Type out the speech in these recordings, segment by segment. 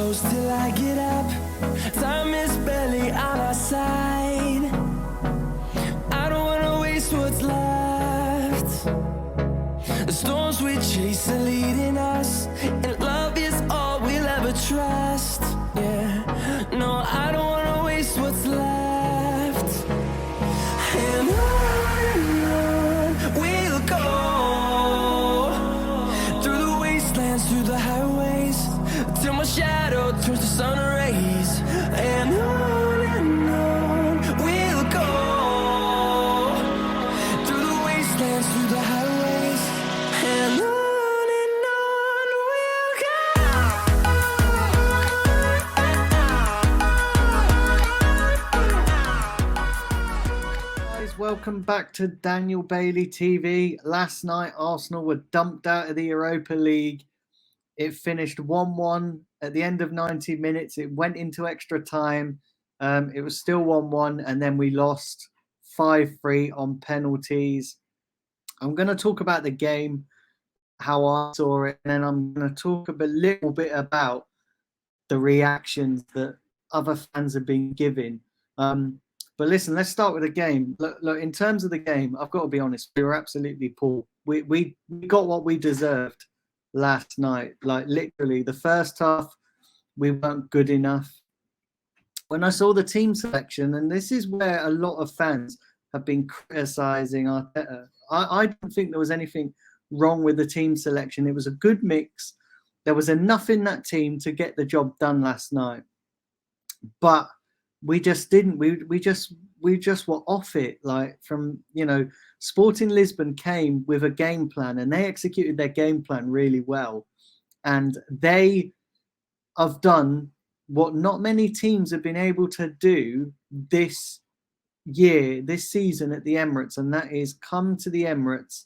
close till I get up. Time is barely on our side. I don't wanna waste what's left. The storms we chase are leading us, and love is all we'll ever trust. Yeah, no, I don't wanna waste what's left. And on we'll go, through the wastelands, through the highways, till my shadow turns to sun rays. And on we'll go, through the wastelands, through the highways, and on we'll go. Guys, welcome back to Daniel Bailey TV. Last night, Arsenal were dumped out of the Europa League. It finished 1-1 at the end of 90 minutes. It went into extra time. It was still 1-1, and then we lost 5-3 on penalties. I'm going to talk about the game, how I saw it, and then I'm going to talk a little bit about the reactions that other fans have been giving. But listen, let's start with the game. Look, in terms of the game, I've got to be honest, we were absolutely poor. We got what we deserved last night. Like, literally, the first half, we weren't good enough. When I saw the team selection, and this is where a lot of fans have been criticising Arteta, I don't think there was anything wrong with the team selection. It was a good mix. There was enough in that team to get the job done last night. But we just didn't. We just were off it. Like, from, Sporting Lisbon came with a game plan, and they executed their game plan really well. And they have done what not many teams have been able to do this season at the Emirates, and that is come to the Emirates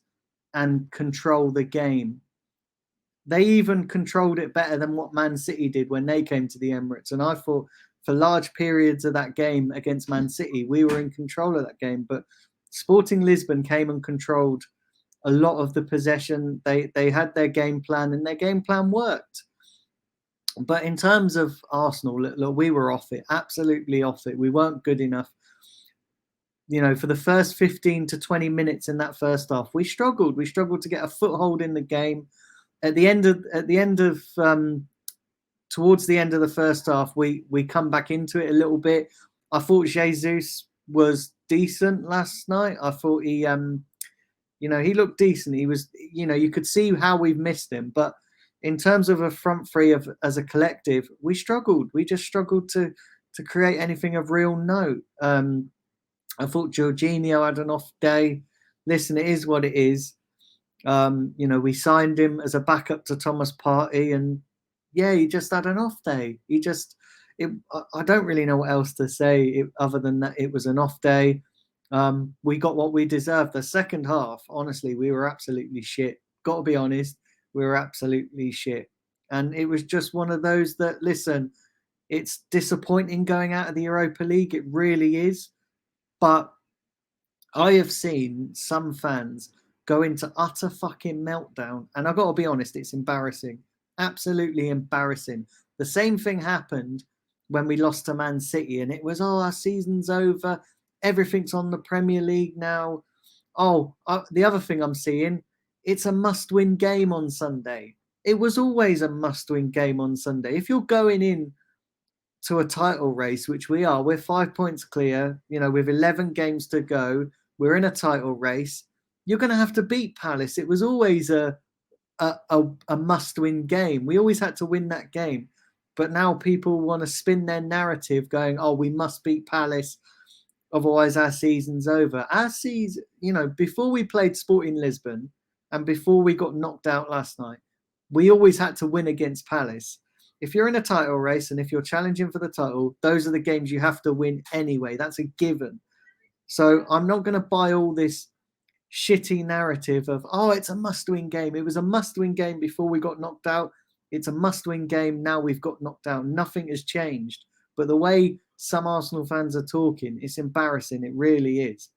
and control the game. They even controlled it better than what Man City did when they came to the Emirates. And I thought, for large periods of that game against Man City, we were in control of that game. But Sporting Lisbon came and controlled a lot of the possession. They had their game plan, and their game plan worked. But in terms of Arsenal, look, we were off it, absolutely off it. We weren't good enough. For the first 15 to 20 minutes in that first half, we struggled. We struggled to get a foothold in the game. Towards the end of the first half, we come back into it a little bit. I thought Jesus was decent last night. I thought he looked decent. He was, you could see how we've missed him. But in terms of a front three as a collective, we struggled. We just struggled to create anything of real note. I thought Jorginho had an off day. Listen, it is what it is. We signed him as a backup to Thomas Partey, and yeah, he just had an off day. I don't really know what else to say other than that it was an off day. We got what we deserved. The second half, honestly, we were absolutely shit. Got to be honest, we were absolutely shit. And it was just one of those that, listen, it's disappointing going out of the Europa League. It really is. But I have seen some fans go into utter fucking meltdown. And I've got to be honest, it's embarrassing. Absolutely embarrassing. The same thing happened when we lost to Man City, and it was, our season's over. Everything's on the Premier League now. The other thing I'm seeing, it's a must-win game on Sunday. It was always a must-win game on Sunday. If you're going in to a title race, which we are, we're 5 points clear, with 11 games to go, we're in a title race, you're going to have to beat Palace. It was always a must-win game. We always had to win that game. But now people want to spin their narrative going, we must beat Palace, otherwise our season's over. Our season, before we played Sporting Lisbon and before we got knocked out last night, we always had to win against Palace. If you're in a title race and if you're challenging for the title, those are the games you have to win anyway. That's a given. So I'm not going to buy all this shitty narrative of, it's a must-win game. It was a must-win game before we got knocked out. It's a must-win game now we've got knocked out. Nothing has changed. But the way some Arsenal fans are talking, it's embarrassing. It really is.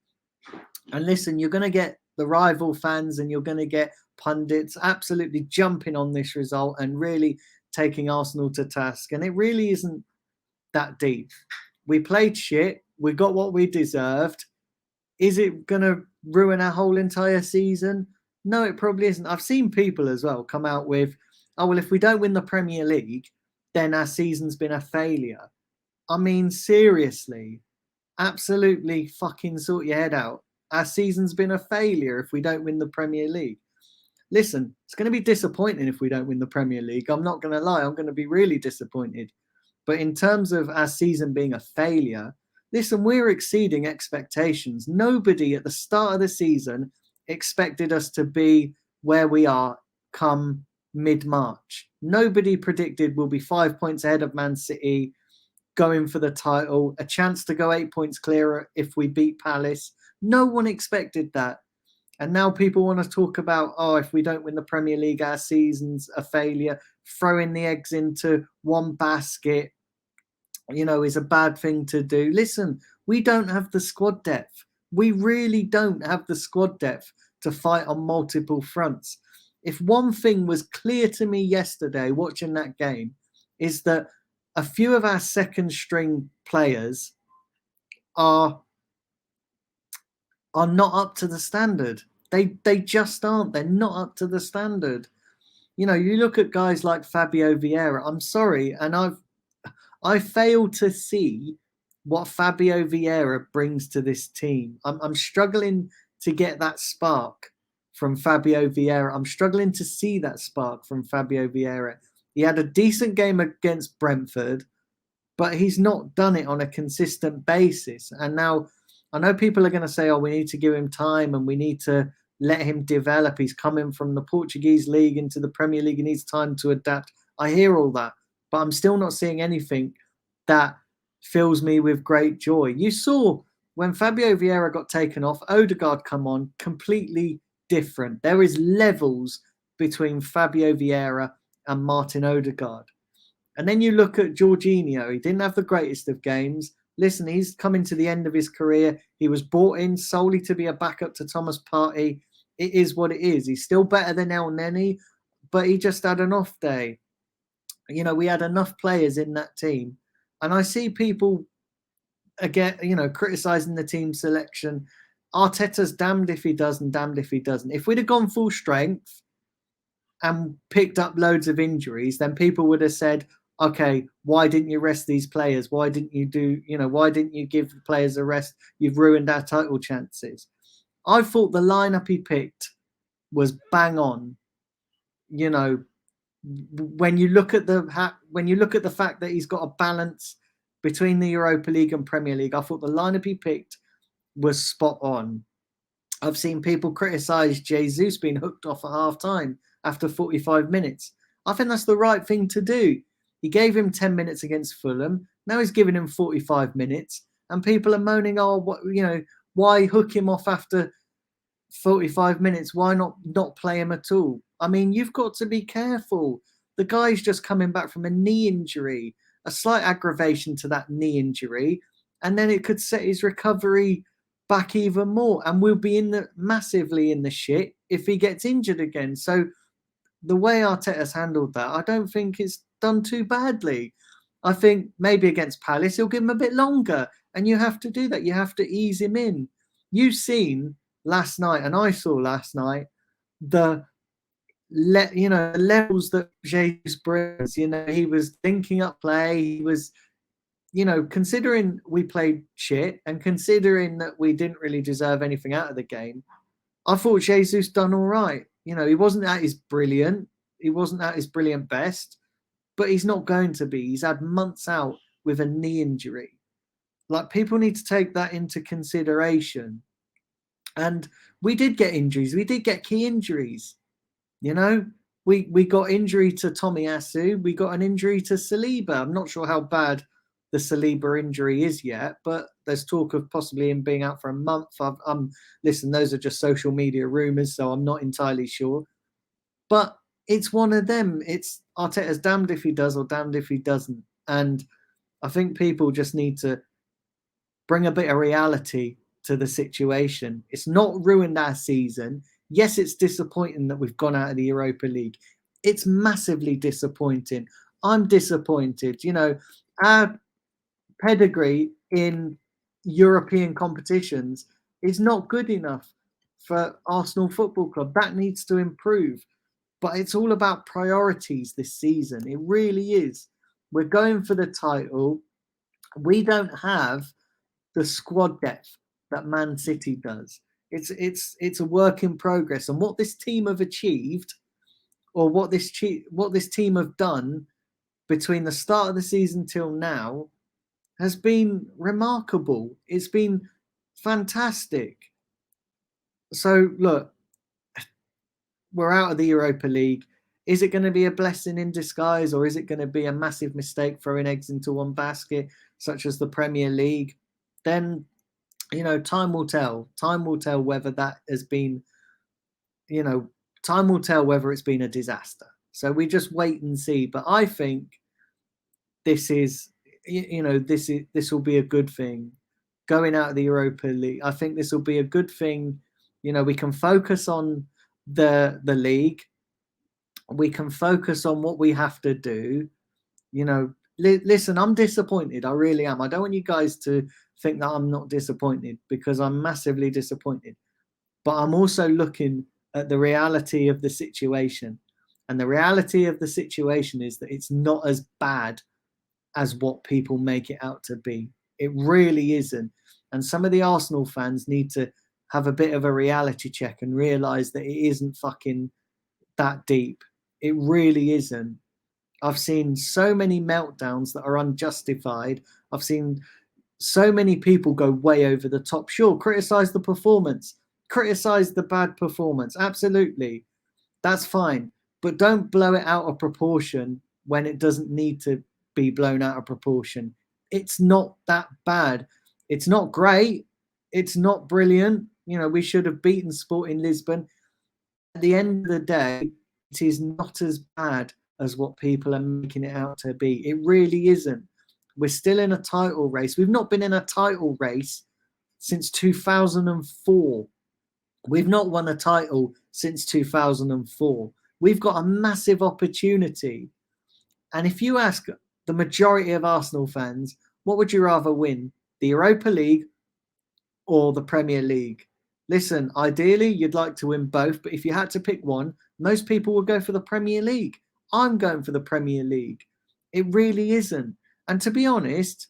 And listen, you're going to get the rival fans and you're going to get pundits absolutely jumping on this result and really taking Arsenal to task, and it really isn't that deep. We played shit. We got what we deserved. Is it going to ruin our whole entire season? No, it probably isn't. I've seen people as well come out with, oh, well, if we don't win the Premier League, then our season's been a failure. I mean, seriously, absolutely fucking sort your head out. Our season's been a failure if we don't win the Premier League. Listen, it's going to be disappointing if we don't win the Premier League. I'm not going to lie. I'm going to be really disappointed. But in terms of our season being a failure, listen, we're exceeding expectations. Nobody at the start of the season expected us to be where we are come mid-March. Nobody predicted we'll be 5 points ahead of Man City, going for the title, a chance to go 8 points clearer if we beat Palace. No one expected that. And now people want to talk about, oh, if we don't win the Premier League, our season's a failure. Throwing the eggs into one basket, is a bad thing to do. Listen, we don't have the squad depth. We really don't have the squad depth to fight on multiple fronts. If one thing was clear to me yesterday watching that game, is that a few of our second string players are not up to the standard. They just aren't. They're not up to the standard. You look at guys like Fabio Vieira. I'm sorry, and I fail to see what Fabio Vieira brings to this team. I'm struggling to get that spark from Fabio Vieira. I'm struggling to see that spark from Fabio Vieira. He had a decent game against Brentford, but he's not done it on a consistent basis. And now I know people are going to say, oh, we need to give him time and we need to let him develop. He's coming from the Portuguese league into the Premier League. He needs time to adapt. I hear all that, but I'm still not seeing anything that fills me with great joy. You saw when Fabio Vieira got taken off, Odegaard come on, completely different. There is levels between Fabio Vieira and Martin Odegaard. And then you look at Jorginho. He didn't have the greatest of games. Listen, he's coming to the end of his career. He was brought in solely to be a backup to Thomas Partey. It is what it is. He's still better than El Neni, but he just had an off day. We had enough players in that team. And I see people, again, criticising the team selection. Arteta's damned if he does and damned if he doesn't. If we'd have gone full strength and picked up loads of injuries, then people would have said, okay, why didn't you rest these players? Why didn't you why didn't you give the players a rest? You've ruined our title chances. I thought the lineup he picked was bang on. When you look at the fact that he's got a balance between the Europa League and Premier League, I thought the lineup he picked was spot on. I've seen people criticise Jesus being hooked off at half time after 45 minutes. I think that's the right thing to do. He gave him 10 minutes against Fulham. Now he's giving him 45 minutes. And people are moaning, why hook him off after 45 minutes? Why not play him at all? I mean, you've got to be careful. The guy's just coming back from a knee injury, a slight aggravation to that knee injury. And then it could set his recovery back even more. And we'll be massively in the shit if he gets injured again. So the way Arteta's handled that, I don't think it's done too badly. I think maybe against Palace, he'll give him a bit longer. And you have to do that. You have to ease him in. You've seen last night, and I saw last night, the levels that Jesus brings. He was thinking up play. He was, considering we played shit and considering that we didn't really deserve anything out of the game, I thought Jesus done all right. He wasn't at his brilliant. He wasn't at his brilliant best, but he's not going to be. He's had months out with a knee injury. Like, people need to take that into consideration. And we did get injuries. We did get key injuries. We got injury to Tomiyasu. We got an injury to Saliba. I'm not sure how bad the Saliba injury is yet, but there's talk of possibly him being out for a month. Listen, those are just social media rumours, so I'm not entirely sure. But it's one of them. It's Arteta's damned if he does or damned if he doesn't. And I think people just need to bring a bit of reality to the situation. It's not ruined our season. Yes, it's disappointing that we've gone out of the Europa League. It's massively disappointing. I'm disappointed. You know, our pedigree in European competitions is not good enough for Arsenal Football Club. That needs to improve. But it's all about priorities this season. It really is. We're going for the title. We don't have the squad depth that Man City does. It's a work in progress. And what this team have achieved, or what this team have done between the start of the season till now, has been remarkable. It's been fantastic. So look, we're out of the Europa League. Is it going to be a blessing in disguise, or is it going to be a massive mistake throwing eggs into one basket, such as the Premier League? Then, you know, time will tell. Time will tell whether that has been, you know, time will tell whether it's been a disaster. So we just wait and see. But I think this is, you know, this will be a good thing. Going out of the Europa League, I think this will be a good thing. You know, we can focus on the league. We can focus on what we have to do. You know, listen, I'm disappointed. I really am. I don't want you guys to think that I'm not disappointed, because I'm massively disappointed. But I'm also looking at the reality of the situation. And the reality of the situation is that it's not as bad as what people make it out to be. It really isn't. And some of the Arsenal fans need to have a bit of a reality check and realize that it isn't fucking that deep. It really isn't. I've seen so many meltdowns that are unjustified. I've seen so many people go way over the top. Sure, criticize the performance, criticize the bad performance. Absolutely. That's fine. But don't blow it out of proportion when it doesn't need to be blown out of proportion. It's not that bad. It's not great. It's not brilliant. You know, we should have beaten Sporting Lisbon. At the end of the day, it is not as bad as what people are making it out to be. It really isn't. We're still in a title race. We've not been in a title race since 2004. We've not won a title since 2004. We've got a massive opportunity. And if you ask the majority of Arsenal fans, what would you rather win, the Europa League or the Premier League? Listen, ideally, you'd like to win both, but if you had to pick one, most people would go for the Premier League. I'm going for the Premier League. It really isn't. And to be honest,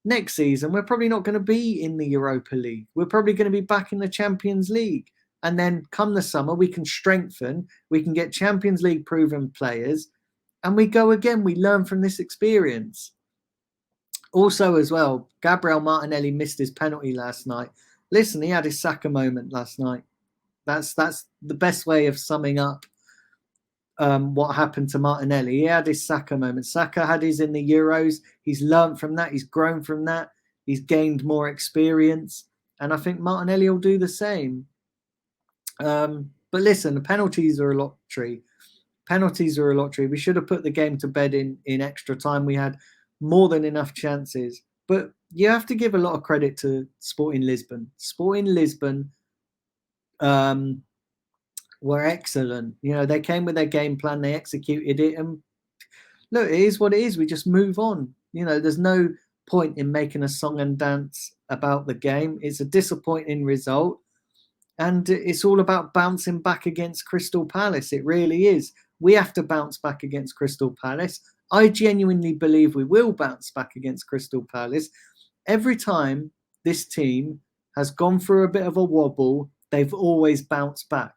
next season, we're probably not going to be in the Europa League. We're probably going to be back in the Champions League. And then come the summer, we can strengthen, we can get Champions League proven players, and we go again. We learn from this experience. Also, as well, Gabriel Martinelli missed his penalty last night. Listen, he had his Saka moment last night. That's the best way of summing up what happened to Martinelli. He had his Saka moment. Saka had his in the Euros. He's learned from that. He's grown from that. He's gained more experience. And I think Martinelli will do the same. But listen, the penalties are a lottery. Penalties are a lottery. We should have put the game to bed in extra time. We had more than enough chances. But you have to give a lot of credit to Sporting Lisbon. Sporting Lisbon were excellent. You know, they came with their game plan, they executed it, and look, it is what it is. We just move on. You know, there's no point in making a song and dance about the game. It's a disappointing result, and it's all about bouncing back against Crystal Palace. It really is. We have to bounce back against Crystal Palace. I genuinely believe we will bounce back against Crystal Palace. Every time this team has gone through a bit of a wobble, they've always bounced back.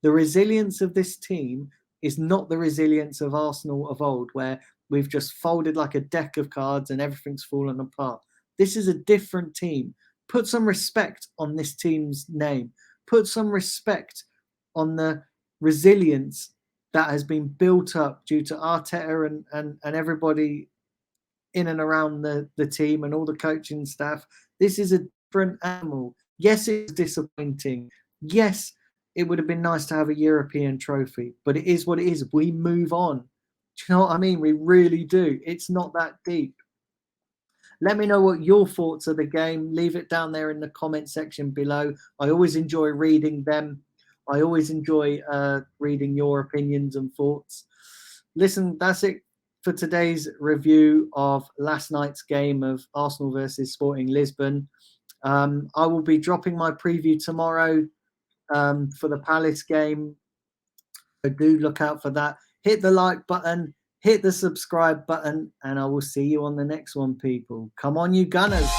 The resilience of this team is not the resilience of Arsenal of old, where we've just folded like a deck of cards and everything's fallen apart. This is a different team. Put some respect on this team's name. Put some respect on the resilience that has been built up due to Arteta and everybody in and around the team and all the coaching staff. This is a different animal. Yes, it's disappointing. Yes, it would have been nice to have a European trophy, but it is what it is. We move on. Do you know what I mean? We really do. It's not that deep. Let me know what your thoughts of the game. Leave it down there in the comment section below. I always enjoy reading them. I always enjoy reading your opinions and thoughts. Listen, that's it for today's review of last night's game of Arsenal versus Sporting Lisbon. I will be dropping my preview tomorrow for the Palace game. So do look out for that. Hit the like button, hit the subscribe button, and I will see you on the next one, people. Come on, you Gunners.